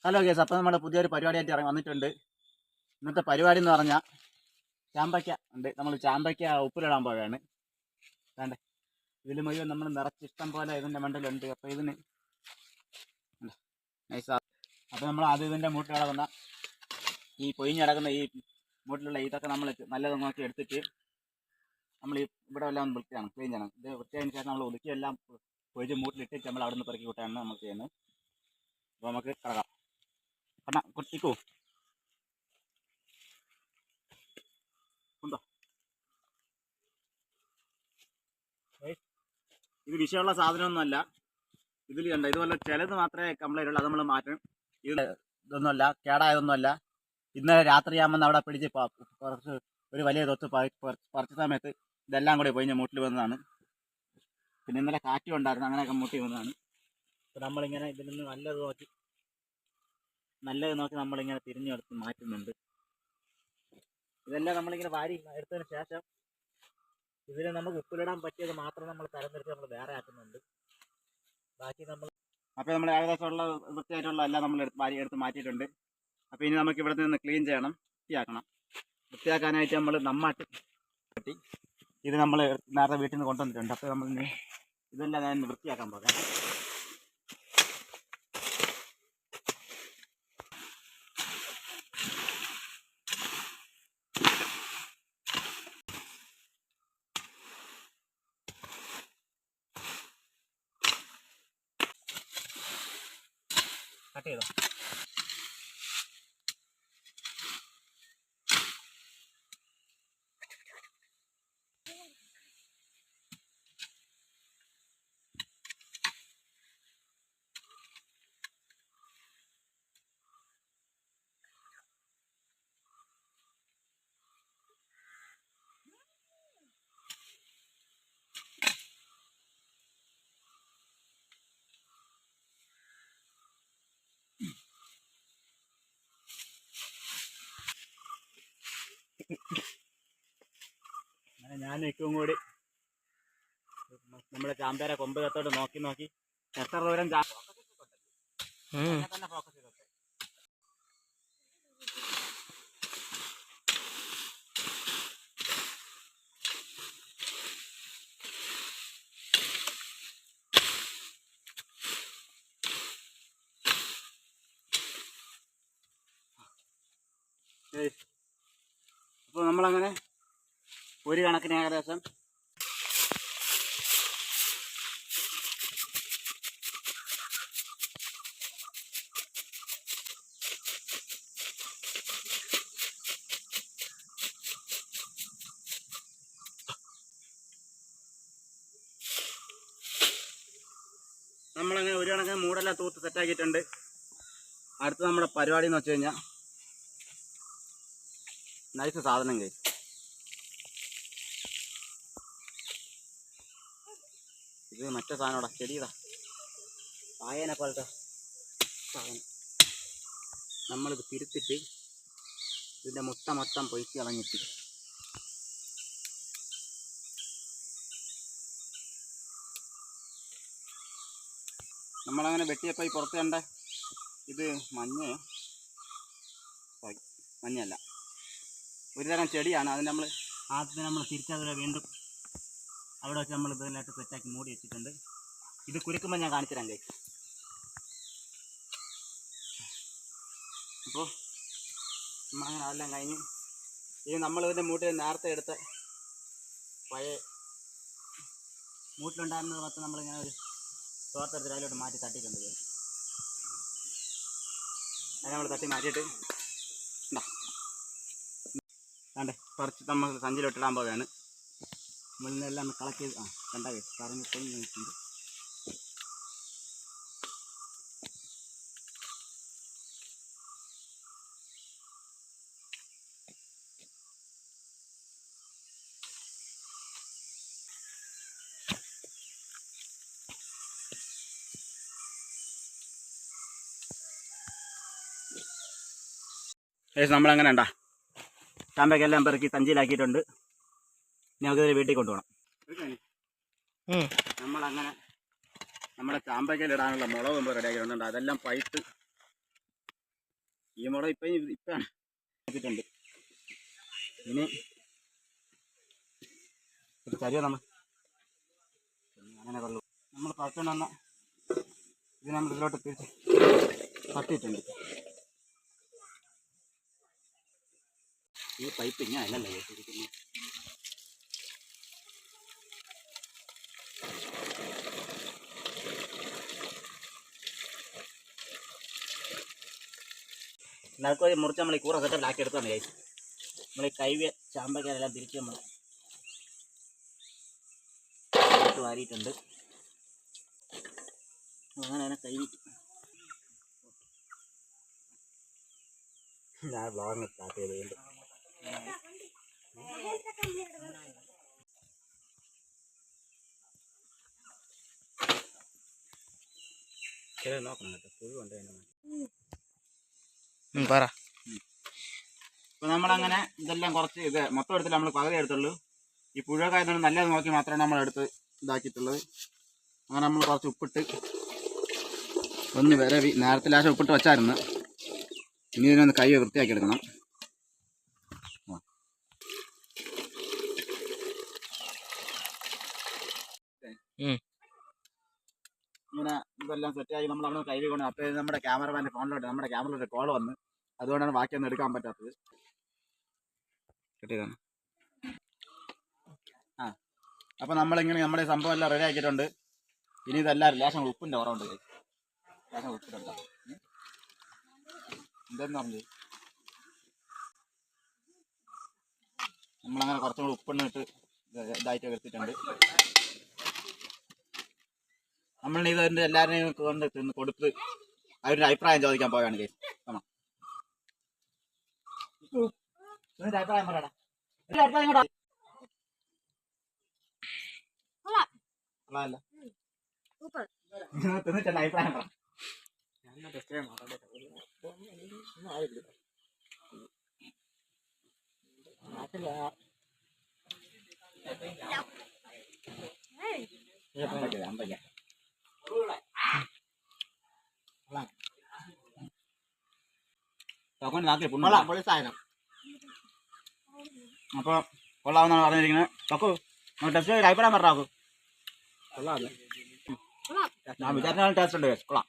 Hello guys, അപ്പോൾ നമ്മുടെ പുതിയൊരു പരിപാടിയായിട്ട് ഇറങ്ങി വന്നിട്ടുണ്ട്. ഇന്നത്തെ പരിപാടി എന്ന് പറഞ്ഞാൽ ചാമ്പയ്ക്ക ഉണ്ട്. നമ്മൾ ചാമ്പയ്ക്ക ഉപ്പിലിടാൻ പോവുകയാണ്. വേണ്ടേ, ഇതിൽ മുഴുവൻ നമ്മൾ നിറച്ച് ഇഷ്ടം പോലെ ഇതിൻ്റെ മണ്ടലുണ്ട്. അപ്പോൾ ഇതിന് നൈസാ. അപ്പോൾ നമ്മൾ ആദ്യം ഇതിൻ്റെ മൂട്ടിൽ കിടക്കുന്ന ഈ പൊയിഞ്ഞ് കിടക്കുന്ന ഈ മൂട്ടിലുള്ള ഇതൊക്കെ നമ്മൾ നല്ലത് നോക്കി എടുത്തിട്ട് നമ്മൾ ഇവിടെ എല്ലാം വൃത്തിയാണ്, ക്ലീൻ ചെയ്യണം. ഇത് വൃത്തിയായതിനു ശേഷം നമ്മൾ ഒതുക്കിയെല്ലാം പൊയിച്ച് മൂട്ടിലിട്ടിട്ട് നമ്മൾ അവിടെ നിന്ന് പെറുക്കി കൂട്ടാണ് നമ്മൾ ചെയ്യുന്നത്. അപ്പോൾ നമുക്ക് കിടക്കാം. കണ്ണാ കുട്ടിക്കോ ഉണ്ടോ? ഇത് വിഷയമുള്ള സാധനമൊന്നുമല്ല. ഇതിൽ കണ്ട ഇതുപോലെ ചിലത് മാത്രമേ കംപ്ലൈൻറ്റ് ഉള്ളൂ. അത് നമ്മൾ മാറ്റും. ഇതൊന്നുമല്ല, കേടായതൊന്നുമല്ല. ഇന്നലെ രാത്രിയാകുമ്പോൾ അവിടെ പിടിച്ച് കുറച്ച് ഒരു വലിയ തൊത്ത് പറിച്ച സമയത്ത് ഇതെല്ലാം കൂടി പൊയിഞ്ഞ് മൂട്ടിൽ വന്നതാണ്. പിന്നെ ഇന്നലെ കാറ്റും ഉണ്ടായിരുന്നു, അങ്ങനെയൊക്കെ മൂട്ടി വന്നതാണ്. അപ്പോൾ നമ്മളിങ്ങനെ ഇതിൽ നിന്ന് നല്ലത് നോക്കി നമ്മളിങ്ങനെ തിരിഞ്ഞെടുത്ത് മാറ്റുന്നുണ്ട്. ഇതെല്ലാം നമ്മളിങ്ങനെ വാരി എടുത്തതിന് ശേഷം ഇതിൽ നമുക്ക് ഉപ്പിലിടാൻ പറ്റിയത് മാത്രം നമ്മൾ തരംതിരിച്ച് നമ്മൾ വേറെ ആക്കുന്നുണ്ട്. ബാക്കി നമ്മൾ അപ്പോൾ നമ്മൾ ഏകദേശമുള്ള വൃത്തിയായിട്ടുള്ള എല്ലാം നമ്മൾ വാരി എടുത്ത് മാറ്റിയിട്ടുണ്ട്. അപ്പോൾ ഇനി നമുക്ക് ഇവിടെ നിന്ന് ക്ലീൻ ചെയ്യണം, വൃത്തിയാക്കണം. വൃത്തിയാക്കാനായിട്ട് നമ്മൾ നമ്മാട്ട് കെട്ടി ഇത് നമ്മൾ നേരത്തെ വീട്ടിൽ നിന്ന് കൊണ്ടുവന്നിട്ടുണ്ട്. അപ്പോൾ നമ്മൾ ഇതെല്ലാം ഞാൻ വൃത്തിയാക്കാൻ പോകാം. കട്ട് ചെയ്തോ. അങ്ങനെ ഞാനും ഇക്കും കൂടി നമ്മുടെ ചാമ്പേരെ കൊമ്പകത്തോട്ട് നോക്കി എത്ര ദൂരം തന്നെ ഫോക്കസ് ചെയ്തോട്ടെ. അപ്പോൾ നമ്മളങ്ങനെ ഒരു കണക്കിന് ഏകദേശം ഒരു കണക്കിന് മൂടെല്ലാം തൂത്ത് സെറ്റാക്കിയിട്ടുണ്ട്. അടുത്ത നമ്മുടെ പരിപാടി എന്ന് വെച്ച് കഴിഞ്ഞാൽ നൈസ് സാധനം കഴിച്ചു. ഇത് മറ്റേ സാധനോടാ, ചെടിയതാ, പായേനെ പോലത്തെ സാധനം. നമ്മളിത് തിരുത്തിട്ട് ഇതിൻ്റെ മുട്ട മൊത്തം പൊയ്ക്ക് കളഞ്ഞിട്ട് നമ്മളങ്ങനെ വെട്ടിയപ്പോൾ ഈ പുറത്ത് കണ്ട ഇത് മഞ്ഞല്ല, ഒരുതരം ചെടിയാണ്. അതിന് നമ്മൾ ആദ്യം നമ്മൾ തിരിച്ചതിൽ വീണ്ടും അവിടെ വെച്ച് നമ്മൾ ഇതിലായിട്ട് സെറ്റാക്കി മൂടി വെച്ചിട്ടുണ്ട്. ഇത് കുരുക്കുമ്പോൾ ഞാൻ കാണിച്ചു തരാം കഴിക്കും. അപ്പോൾ നമ്മളങ്ങനെ അതെല്ലാം കഴിഞ്ഞ് ഇത് നമ്മളിതിൻ്റെ മൂട്ടിൽ നേരത്തെ എടുത്ത പഴയ മൂട്ടിലുണ്ടായിരുന്നത് മൊത്തം നമ്മളിങ്ങനെ ഒരു തോർത്തെടുത്ത് അതിലോട്ട് മാറ്റി തട്ടിയിട്ടുണ്ട്. അതിനെ നമ്മൾ തട്ടി മാറ്റിയിട്ട് കണ്ടേ കുറച്ച് നമ്മൾ സഞ്ചിയിലോട്ടിടാൻ പോവുകയാണ്. നമ്മളിന്നെല്ലാം ഒന്ന് കളക്ട് ചെയ്ത് കണ്ട കറങ്ങി പോയി നോക്കിയിട്ടുണ്ട്. നമ്മളങ്ങനെ ഉണ്ടാ ചാമ്പയ്ക്കെല്ലാം പെറുക്കി സഞ്ചിയിലാക്കിയിട്ടുണ്ട്. നമുക്കിതിൽ വീട്ടിൽ കൊണ്ടുപോകണം. നമ്മളങ്ങനെ നമ്മുടെ ചാമ്പയ്ക്കയിലിടാനുള്ള മുളക് മുമ്പ് റെഡിയാക്കിയിട്ടുണ്ട്. അതെല്ലാം പഴുത്ത് ഈ മുള ഇപ്പം വെച്ചിട്ടുണ്ട്. ഇനി ചരിയോ അങ്ങനെ കൊള്ളു. നമ്മൾ പഴത്തോണ്ട് വന്ന ഇത് നമ്മൾ ഇതിലോട്ട് തിരിച്ച് തട്ടിയിട്ടുണ്ട്. ഈ പൈപ്പ് ഇങ്ങനെ അല്ലല്ലോ കേട്ടിരിക്കുന്നത്. നടുക്ക് മുറിച്ച് നമ്മൾ ഈ കൂറ സെറ്റപ്പിലാക്കി എടുത്താണ് കഴിച്ചു. നമ്മൾ ഈ കൈവ്യ ചാമ്പക്കാരെല്ലാം തിരിച്ച് നമ്മൾ വാരിയിട്ടുണ്ട്. അങ്ങനെ തന്നെ കൈ ഞാൻ വ്ളോഗ് സ്റ്റാർട്ട് ചെയ്തുകൊണ്ട് നോക്കണം കേട്ടോ. പുഴു കൊണ്ട് പറ. ഇപ്പൊ നമ്മളങ്ങനെ ഇതെല്ലാം കുറച്ച് ഇത് മൊത്തം എടുത്തില്ല, നമ്മൾ പകുതി എടുത്തുള്ളൂ. ഈ പുഴയൊക്കെ ആയതുകൊണ്ട് നല്ലത് നോക്കി മാത്രമാണ് നമ്മൾ എടുത്ത് ഇതാക്കിയിട്ടുള്ളത്. അങ്ങനെ നമ്മൾ കുറച്ച് ഉപ്പിട്ട് ഒന്ന് വിരവി, നേരത്തെ ലാശം ഉപ്പിട്ട് വെച്ചായിരുന്നു. ഇനി ഇതിനൊന്ന് കൈ വൃത്തിയാക്കി എടുക്കണം. ഇങ്ങനെ ഇതെല്ലാം സെറ്റാക്കി നമ്മൾ അവിടെ കൈ കൊണ്ട് അപ്പോൾ നമ്മുടെ ക്യാമറമാൻ്റെ ഫോണിലോട്ട് നമ്മുടെ ക്യാമറയിലോട്ട് കോൾ വന്ന്, അതുകൊണ്ടാണ് ബാക്കിയൊന്നും എടുക്കാൻ പറ്റാത്തത്. കിട്ടിയതാണ്. അപ്പോൾ നമ്മളിങ്ങനെ നമ്മുടെ സംഭവം എല്ലാം റെഡി ആക്കിയിട്ടുണ്ട്. ഇനി ഇതെല്ലാം ലേശം ഉപ്പിൻ്റെ കുറവുണ്ട്. ലേശം ഉപ്പിട്ടുണ്ട്. എന്തെന്ന് പറഞ്ഞു നമ്മളങ്ങനെ കുറച്ചും കൂടി ഉപ്പിട്ട് ഇതായിട്ട് എടുത്തിട്ടുണ്ട്. നമ്മളിനി ഇതിൻ്റെ എല്ലാവരെയും കൊണ്ട് തിന്ന് കൊടുത്ത് അവരുടെ അഭിപ്രായം ചോദിക്കാൻ പോവുകയാണ്. കേസ് കാണാം. അഭിപ്രായം പറയടാ. അഭിപ്രായം കേട്ടോ. തിന്നിട്ടുണ്ട് അഭിപ്രായം പറ. അപ്പോൾ കൊള്ളാമെന്നാണ് പറഞ്ഞിരിക്കുന്നത്. തൊക്കു ടെസ്റ്റ് ചെയ്ത് അഭിപ്രായം പറഞ്ഞാൽ ഞാൻ വിചാരിച്ചാലും ടേസ്റ്റ് ഉണ്ട്. കൊള്ളാം.